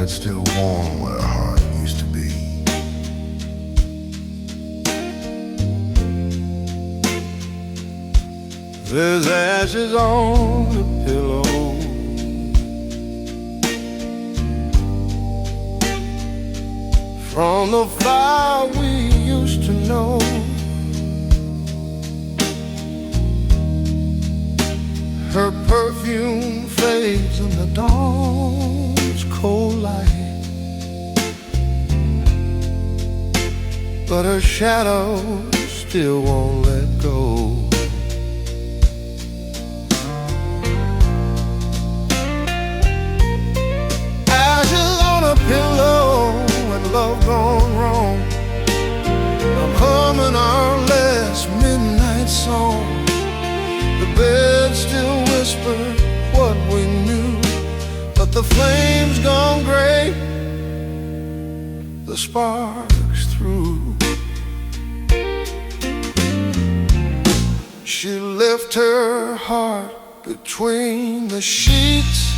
bed's still warm where her heart used to be. There's ashes on the pillow, from the fire we used to know. Her perfume fades in the dawn's cold light, but her shadow still won't let go. Ashes on a pillow and love gone wrong. I'm humming our last midnight song. The bed still whispered what we knew, but the flame's gone gray, the sparks through. She left her heart between the sheets,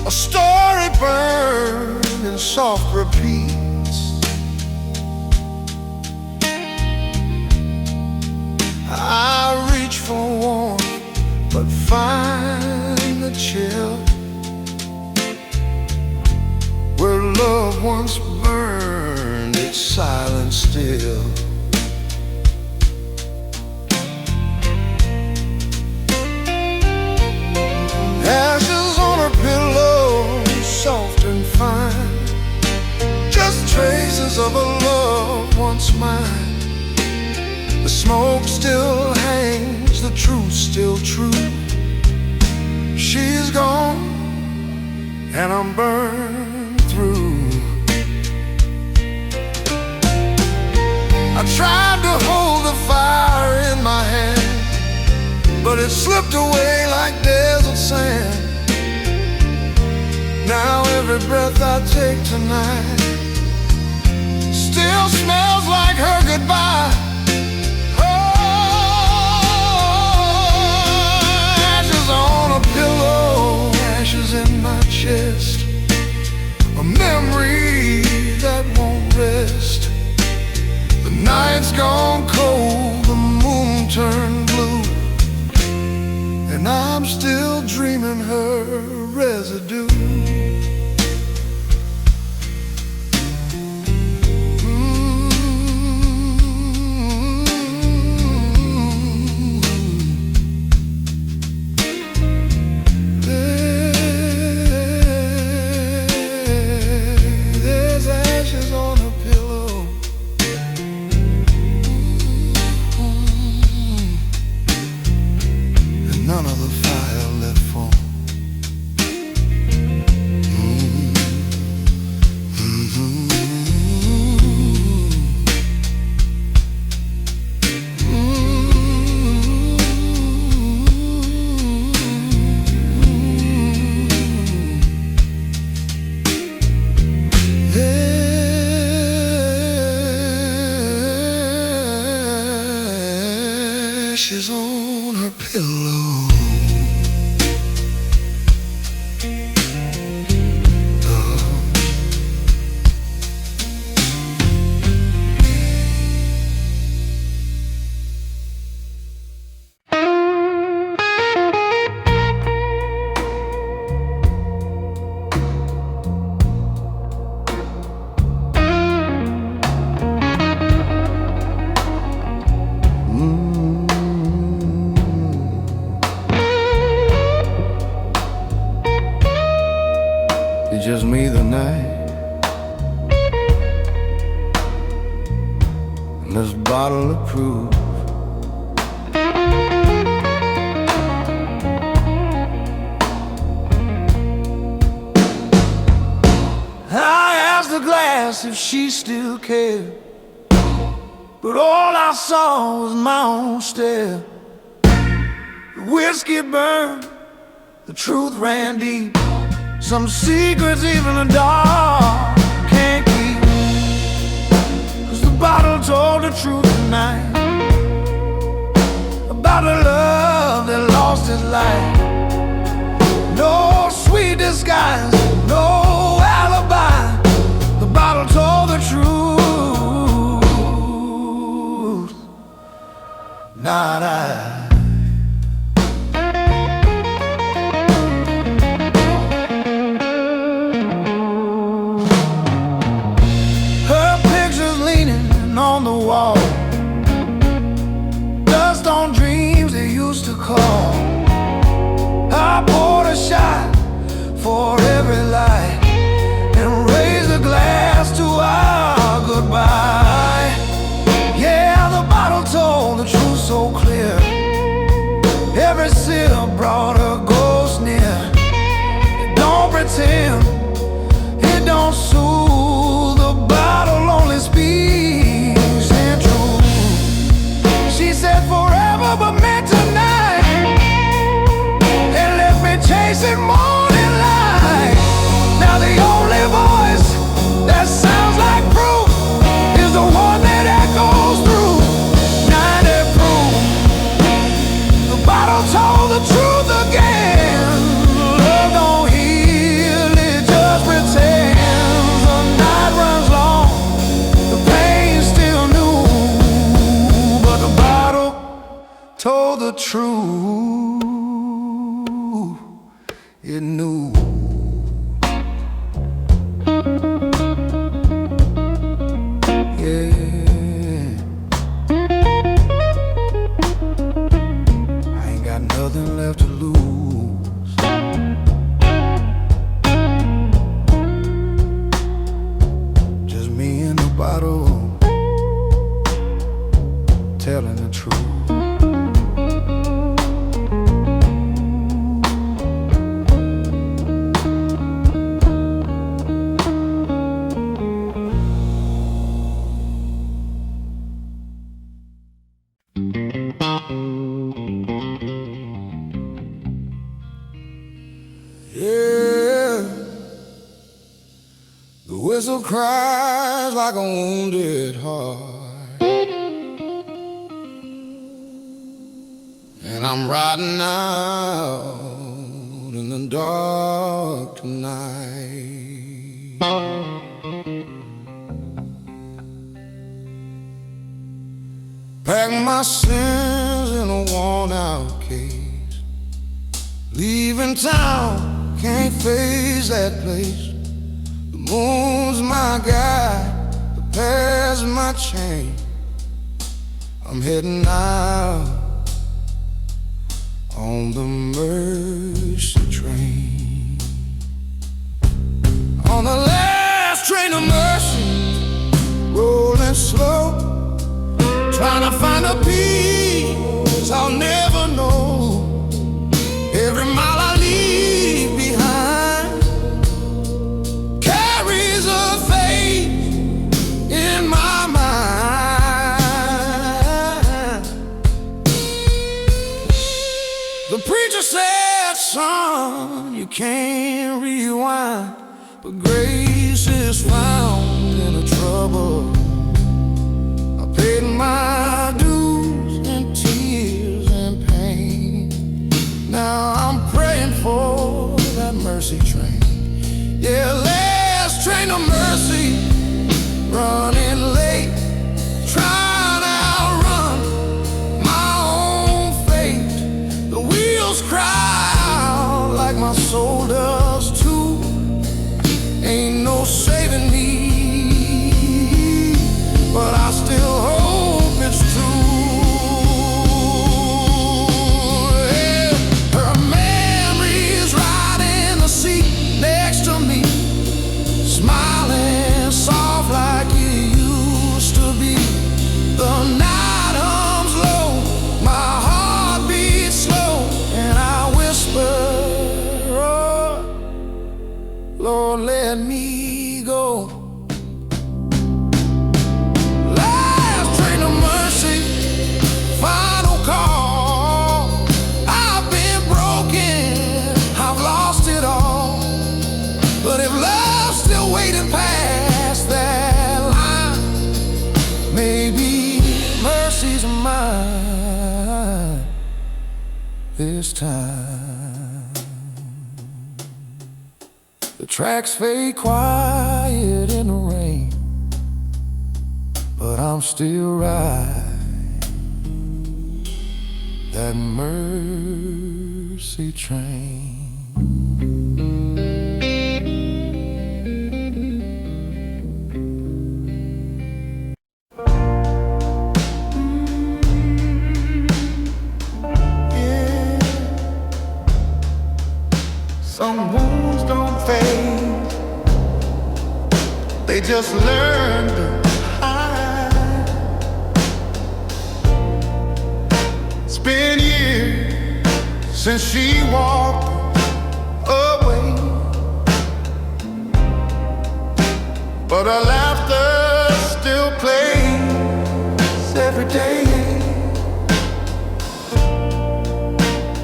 a story burned in soft repeats. I reach for warmth, but find the chill where love once burned, it's silent still. Ashes on her pillow, soft and fine, just traces of a love once mine. The smoke still hangs, the truth's still true. She's gone, and I'm burned through. I tried to hold the fire in my hand, but it slipped away like desert sand. Now every breath I take tonight still smells like her goodbye. On a pillow, ashes in my chest, a memory that won't rest. The night's gone cold, the moon turned blue, and I'm still dreaming her residue. None of the fire left for. Ashes on her pillow. It's just me the night, and this bottle of proof. I asked the glass if she still cared, but all I saw was my own stare. The whiskey burned, the truth ran deep. Some secrets even the dark can't keep, 'cause the bottle told the truth tonight about a love that lost its light. lies, no alibi. The bottle told the truth, not I. Her picture's leaning on the wall, dust on dreams they used to call. I poured a shot for every lie and raised a glass to our goodbye. Yeah, the bottle told the truth so clear. Every sip brought a ghost near. It don't pretend, it don't soothe. The bottle only speaks in truth. She said forever but meant tonight, and left me chasing morning light. Now the only voice that sounds like proof is the one that echoes through 90 proof. The bottle told the truth again. Love don't heal, it just pretends. The night runs long, the pain's still new, but the bottle told the truth. It knew. Yeah, I ain't got nothing left to lose. Just me and the bottle telling the truth. Yeah, the whistle cries like a wounded heart, and I'm riding out in the dark tonight. Pack my sins in a worn-out case, leaving town. Can't face that place. The moon's my guide, the past my chain. I'm heading out on the mercy train, on the last train of mercy, rolling slow, trying to find a peace I'll never know. Every mile I leave behind carries a fate in my mind. The preacher said, son, you can't rewind, but grace is found in the trouble. I paid my dues in tears and pain. Now I'm praying for that mercy train. Yeah, last train of mercy, running late, trying to outrun my own fate. The wheels cry out like my soul does too. Ain't no saving me, but I still hope it's true. Yeah, her memory's right in the seat next to me, smiling soft like it used to be. The night hums low, my heart beats slow, and I whisper, oh, Lord, let me go. Last train of mercy, final call. I've been broken, I've lost it all. But if love's still waiting past that line, maybe mercy's mine this time. tracks fade quiet in the rain, but I'm still riding that mercy train. Some wounds don't fade, they just learn to hide. It's been years since she walked away, but her laughter still plays every day.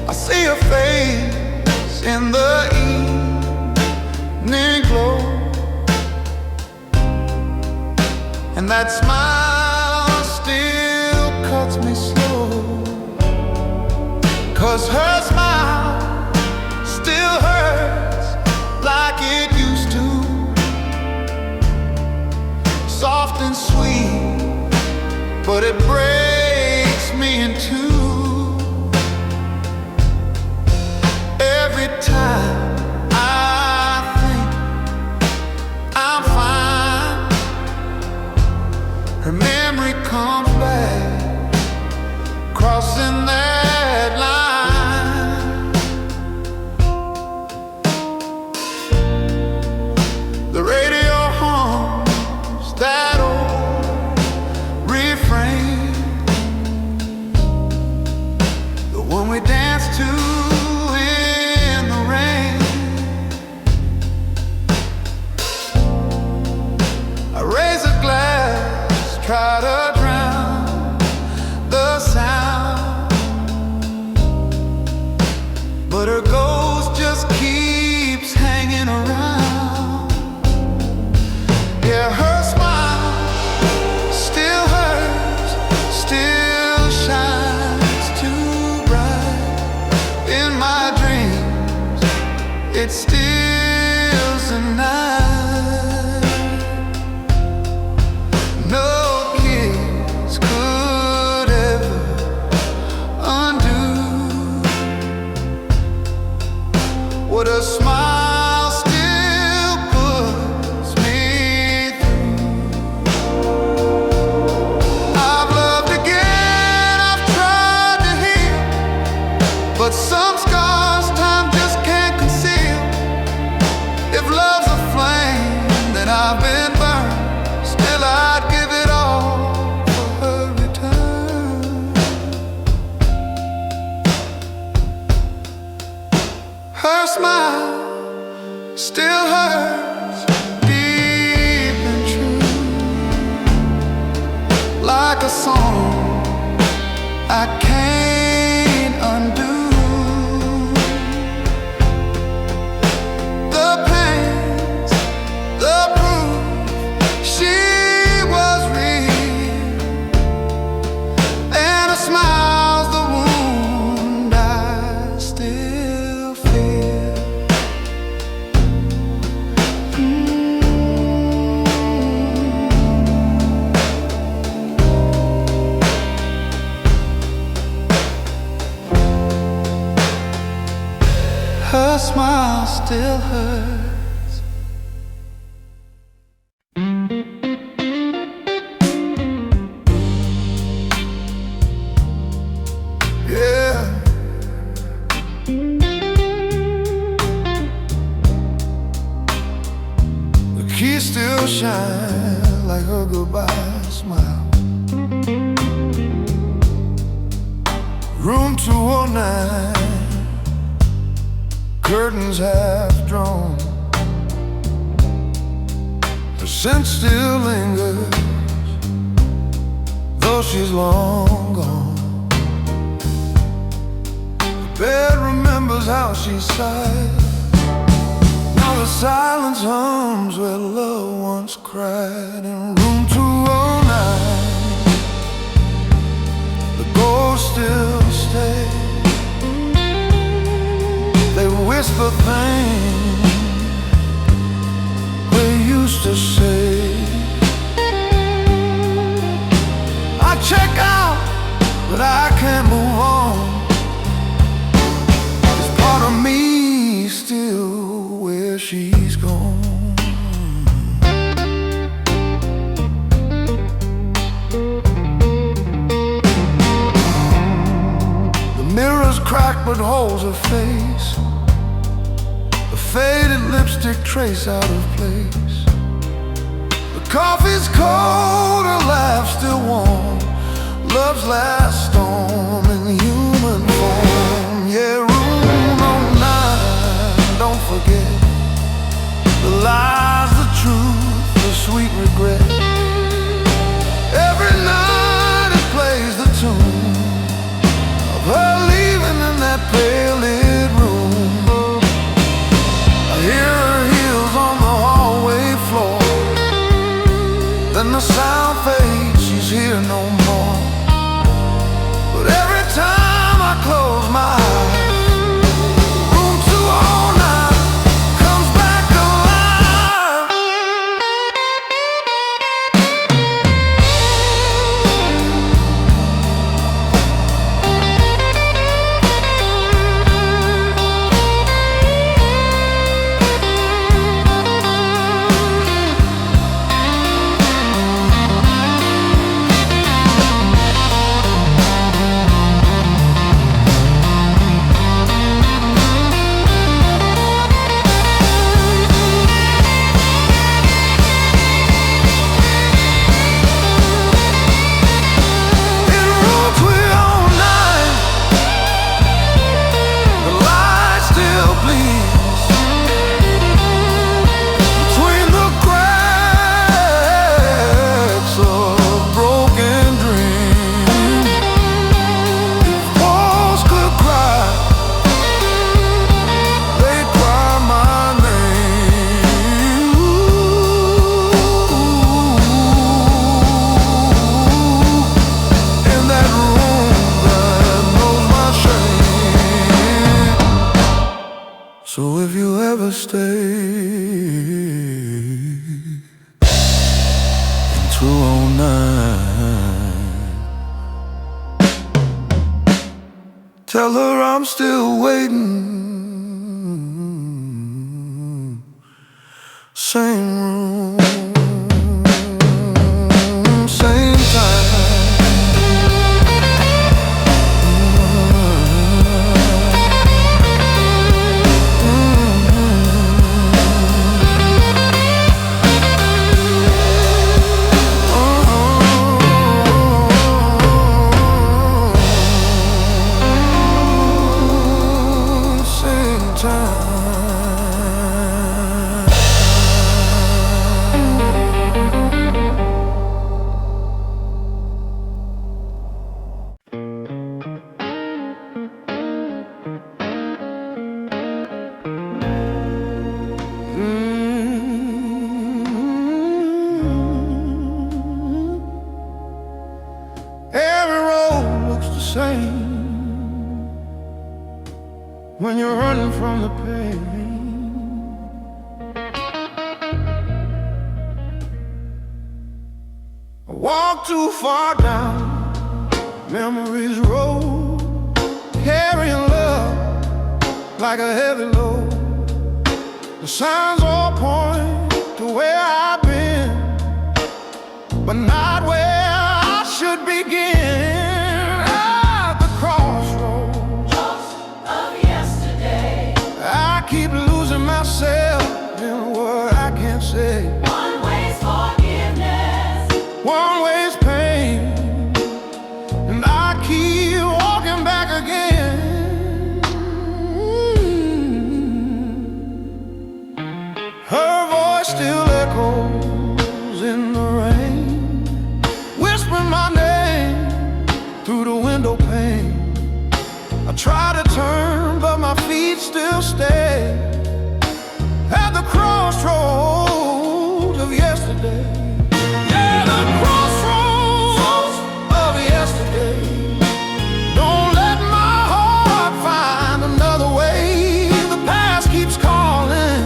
I see her face in the evening glow, and that smile still cuts me slow, 'cause her smile still hurts like it used to, soft and sweet, but it breaks me in two. Every time I think I'm fine, her memory comes back, crossing that line. The radio hums that old refrain, the one we danced to in the rain. I raise a glass, try to drown the sound, but her ghost just keeps hanging around. Yeah, her smile still hurts, still shines too bright in my dreams. It steals the night. No kiss could ever undo what a smile still puts me through. I've loved again, I've tried to heal, but some scars time just can't conceal. If love's a flame, then I've been burned, still I'd give it all for her return. Her smile still hurts deep and true, like a song I can't undo. The pains, the proof she was real, and a smile's the wound I still feel. Her smile still hurts. Yeah. The key still shines like her goodbye smile. Room 209, curtains half drawn. The scent still lingers, though she's long gone. The bed remembers how she sighed. Now the silence hums where love once cried. In room 209, the ghosts still stay. They whisper things used to say. I check out, but I can't move on. There's part of me still where she's gone. The mirror's cracked but holds her face, a faded lipstick trace out of place. The coffee's cold, her laugh still warm, love's last storm in human form. Yeah, room on 9, don't forget the lies, the truth, the sweet regret. Every night it plays the tune of her leaving in that pale lit room. I hear her heels on the hallway floor, then the sound fades, she's here no more. But every time I close my eyes, room 209 comes back alive. So if you ever stay in 209, tell her I'm still waiting. Same room, same time. Every road looks the same when you're running from the pain. I walk too far down memories road, carrying love like a heavy load. The signs all point to where I've been, but not where I should begin. At the crossroads of yesterday, I keep losing myself in a word I can't say. one way's forgiveness, One way's pain, and I keep walking back again. Her voice still echoes in the rain, whispering my name through the window pane. I try to turn, but my feet still stay at the crossroads of yesterday. Yeah, the crossroads of yesterday. Don't let my heart find another way. The past keeps calling,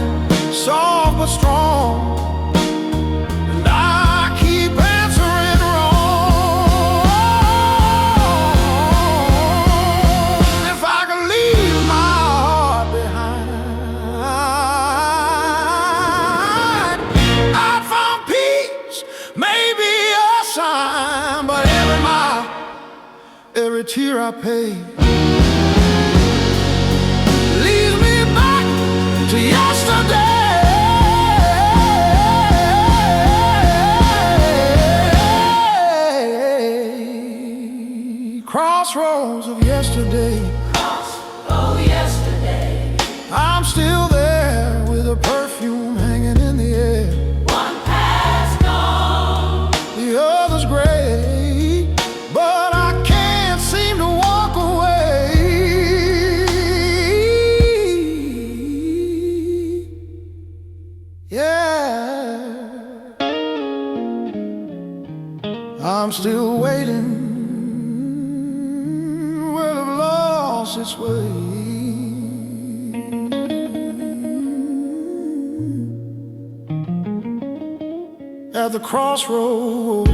soft but strong. every tear I pay leads me back to yesterday. Crossroads of yesterday. Oh, yesterday. I'm still there with a perfume hanging in the air. One passed on, The other's gray, but I can't seem to walk away. Yeah, I'm still waiting. Will have lost its way. At the crossroads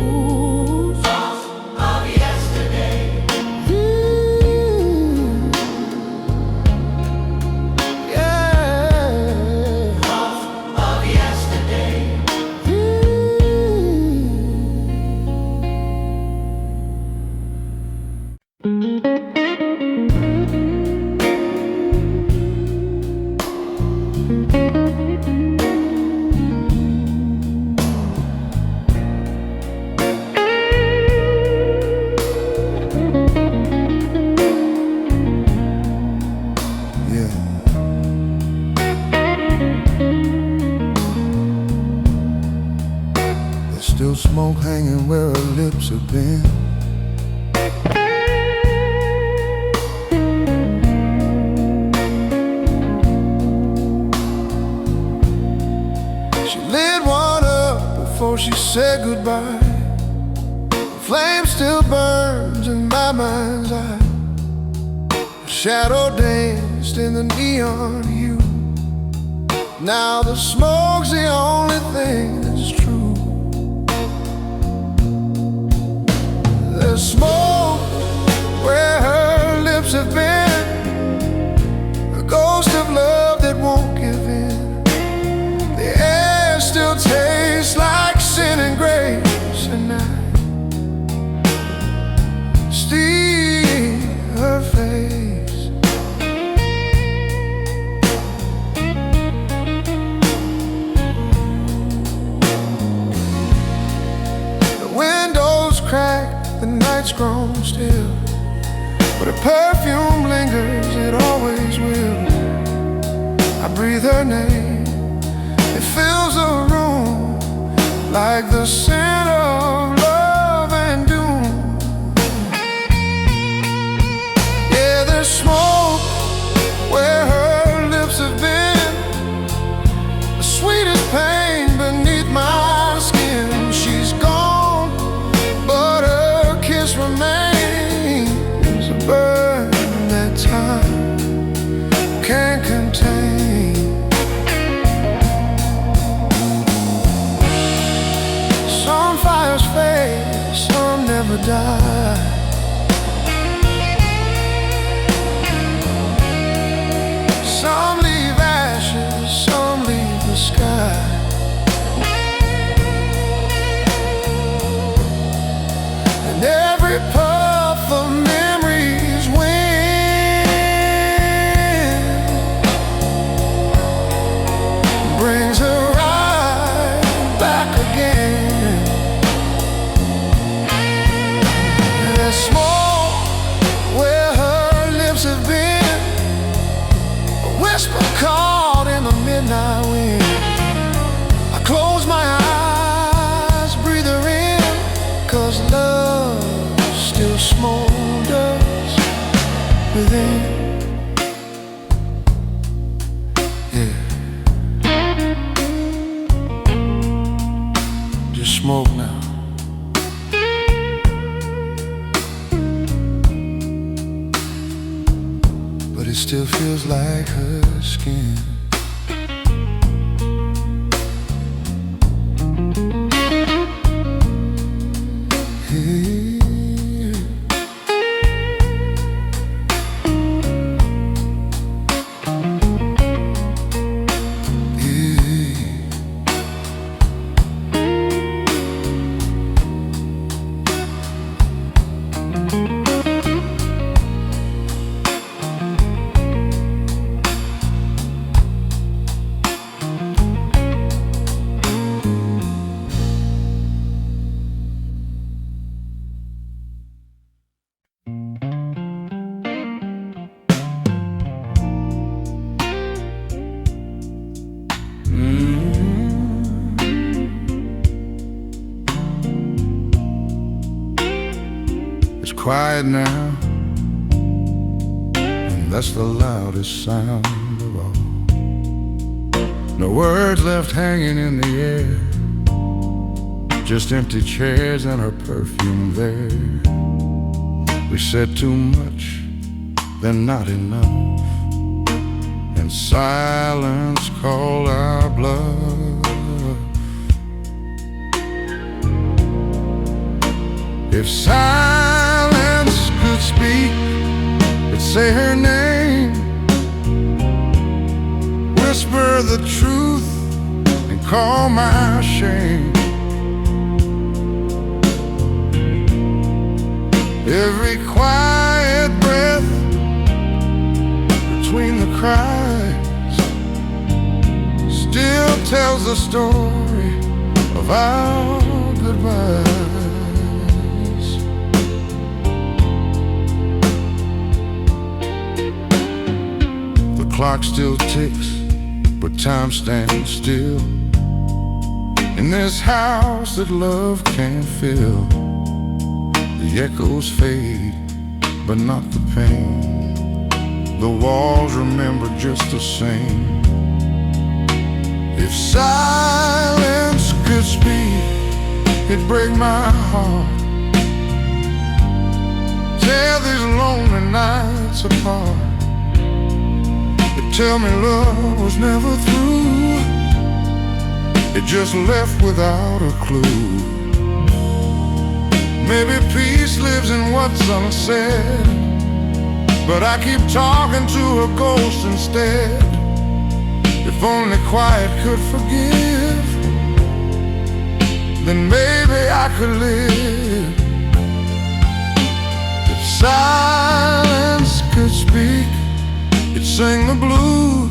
of yesterday. Yeah. Of yesterday. Yeah. There's still smoke hanging where her lips have been. She lit one up before she said goodbye. The flame still burns in my mind's eye. A shadow danced in the neon hue. Now the smoke's the only thing that's true. There's smoke where her lips have been, a ghost of love that won't give in. The air still tastes like sin and grace, and I see her face. The windows cracked, the night's grown still, but her perfume lingers, it always will. I breathe her name, it fills the room like the scent of love and doom. Yeah, there's smoke where her lips have been, the sweetest pain beneath my skin. She's gone, but her kiss remains, a burn that time can't contain. Some fires fade, some never die. Some leave ashes, some leave the sky. And every puff of memory's wind brings her right back again. There's smoke where her lips have been, a whisper caught in the midnight wind. I close my eyes, breathe her in, 'cause love still smolders within. Yeah. Just smoke now. But it still feels like her skin. quiet now, and that's the loudest sound of all. No words left hanging in the air, just empty chairs and her perfume there. We said too much, then not enough, and silence called our bluff. If silence could speak, it'd say her name, whisper the truth and call my shame. Every quiet breath between the cries still tells the story of our goodbyes. The clock still ticks, but time stands still in this house that love can't fill. The echoes fade, but not the pain. The walls remember just the same. If silence could speak, it'd break my heart. Tear these lonely nights apart. It'd tell me love was never through. It just left without a clue. Maybe peace lives in what's unsaid, but I keep talking to a ghost instead. If only quiet could forgive, then maybe I could live. If silence could speak, it'd sing the blues,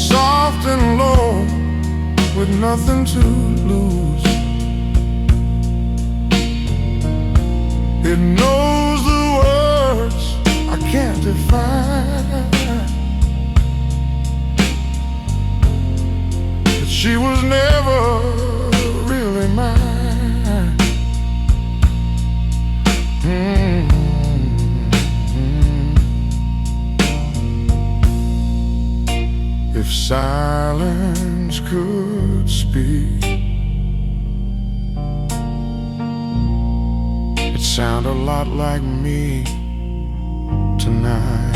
soft and low, with nothing to lose. It knows the words I can't define, but she was never really mine. If silence could speak, sound a lot like me tonight.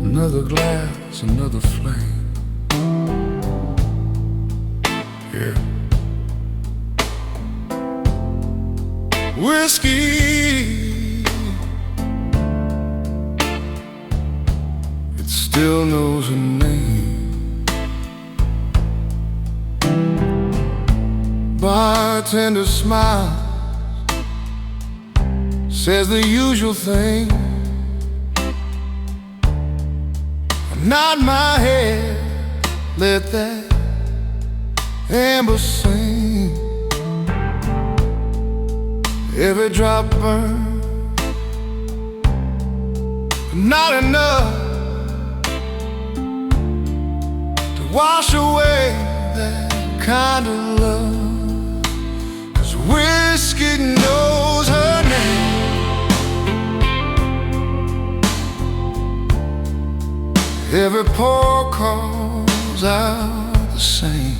Another glass, another flame. Yeah. Whiskey, it still knows her name. Bartender smiles, says the usual thing. Nod my head, let that amber sing. Every drop burns, but not enough to wash away that kind of love. 'Cause whiskey knows her name. Every pour calls out the same.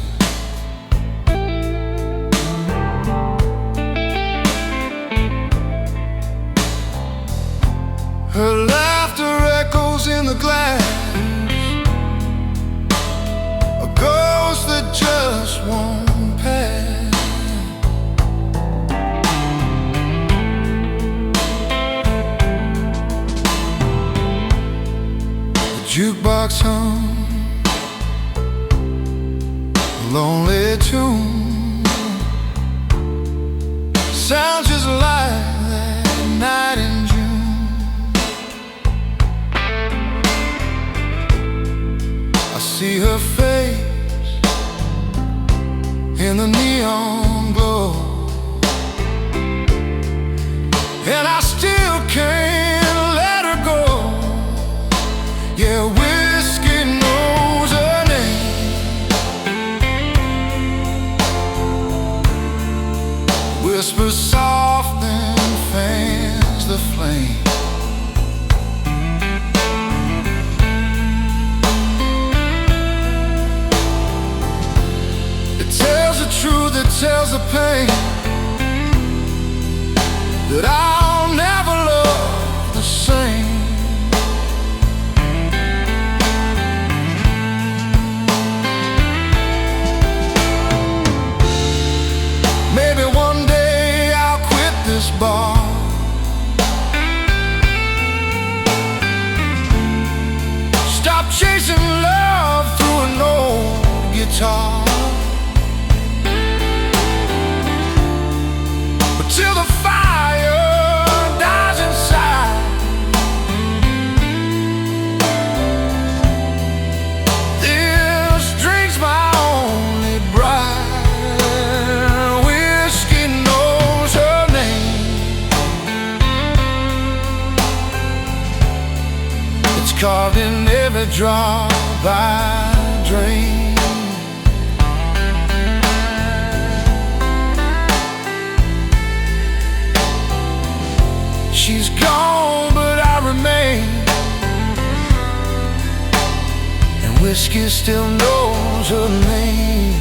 Her laughter echoes in the glass, a ghost that just won't pass. clocks hum a lonely tune. Sounds just like that night in June. I see her face in the neon glow, and I still can't let her go. Yeah, whiskey knows her name. Whispers soft and fans the flame. It tells the truth, it tells the pain, that I'll never love the same. Maybe one day I'll quit this bar, stop chasing love through an old guitar. But till the fire dies inside, this drink's my only bride. Whiskey knows her name. It's carved in every drop I drain. She's gone, but I remain, and whiskey still knows her name.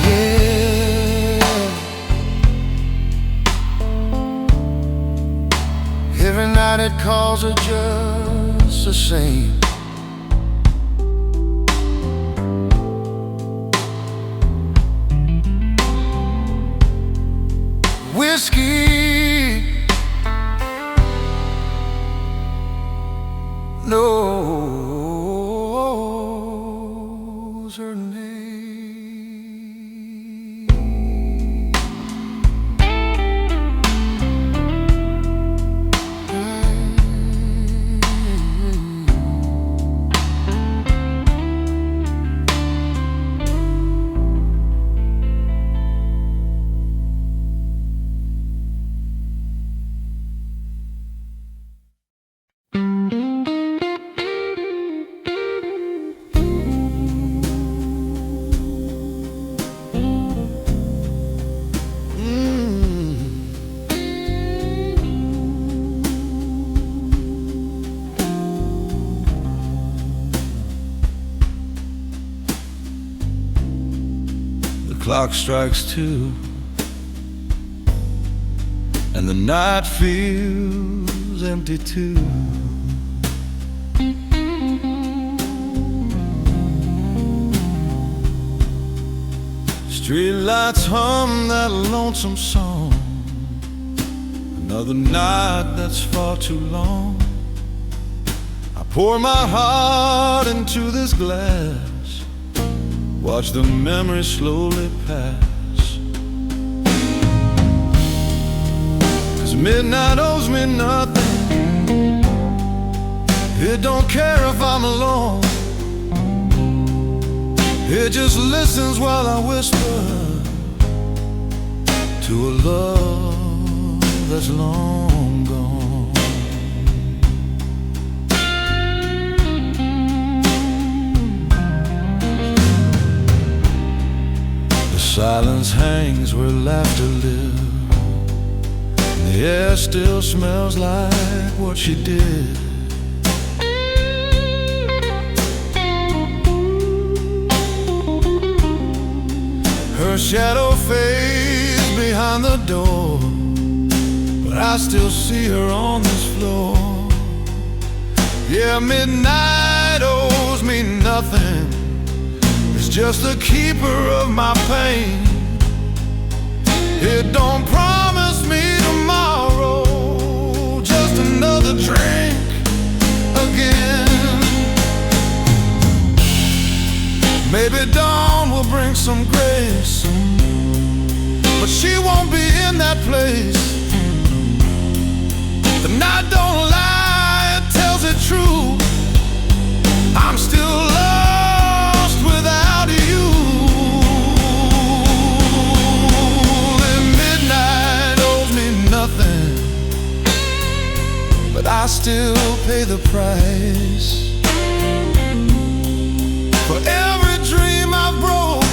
Yeah, every night it calls her just the same. Whiskey knows her name. The clock strikes 2, and the night feels empty too. Streetlights hum that lonesome song. Another night that's far too long. I pour my heart into this glass, watch the memories slowly pass. 'Cause midnight owes me nothing. It don't care if I'm alone. It just listens while I whisper to a love that's long gone. The silence hangs where laughter lives. The air still smells like what she did. Her shadow fades behind the door, but I still see her on this floor. Yeah, midnight owes me nothing. It's just the keeper of my pain. It don't promise me tomorrow, Maybe dawn will bring some grace, but she won't be in that place. The night don't lie, it tells it true. I'm still lost without you. And midnight owes me nothing, but I still pay the price for every dream I've broken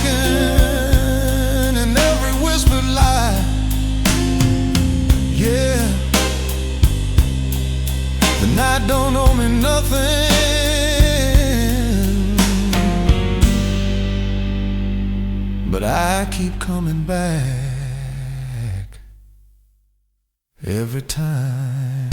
and every whispered lie. Yeah, the night don't owe me nothing, but I keep coming back every time.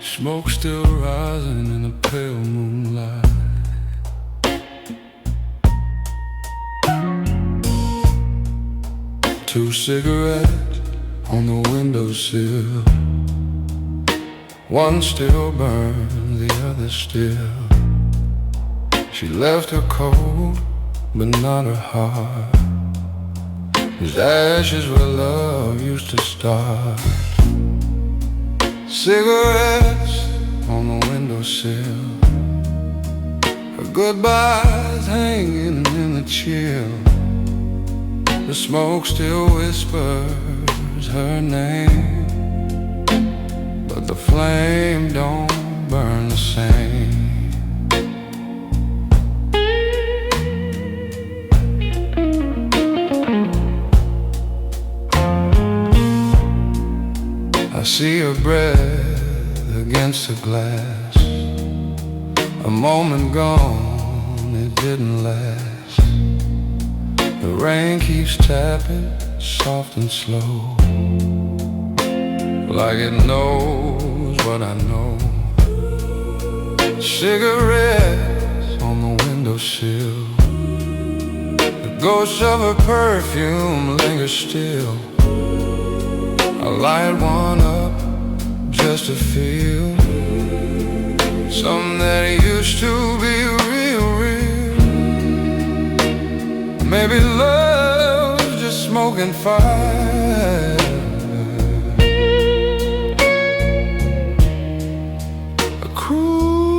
Smoke still rising in the pale moonlight. Two cigarettes on the windowsill. One still burns, the other still. She left her cold, but not her heart. These ashes where love used to start. Cigarettes on the windowsill, her goodbyes hanging in the chill. The smoke still whispers her name, but the flame don't burn the same. I see her breath against the glass. A moment gone, it didn't last. The rain keeps tapping, soft and slow, like it knows what I know. Cigarettes on the windowsill, the ghost of her perfume lingers still. I light one up just to feel something that used to be real, real. Maybe love's just smoking fire, a cruel,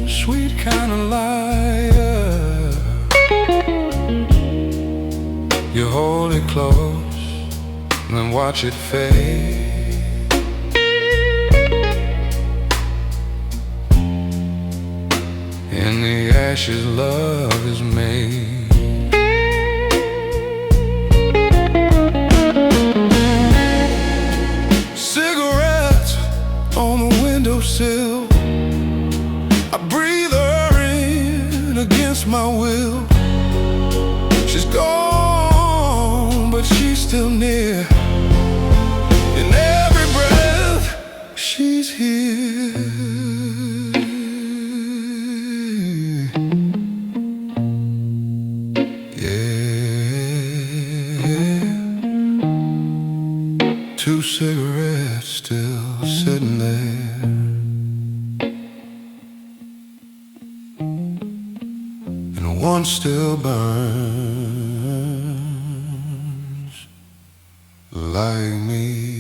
sweet kind of liar. You hold it close and then watch it fade. In the ashes, love is made. Cigarettes on the windowsill, I breathe her in against my will. She's gone, but she's still near. In every breath, she's here. Yeah, two cigarettes still sitting there, and one still burns like me.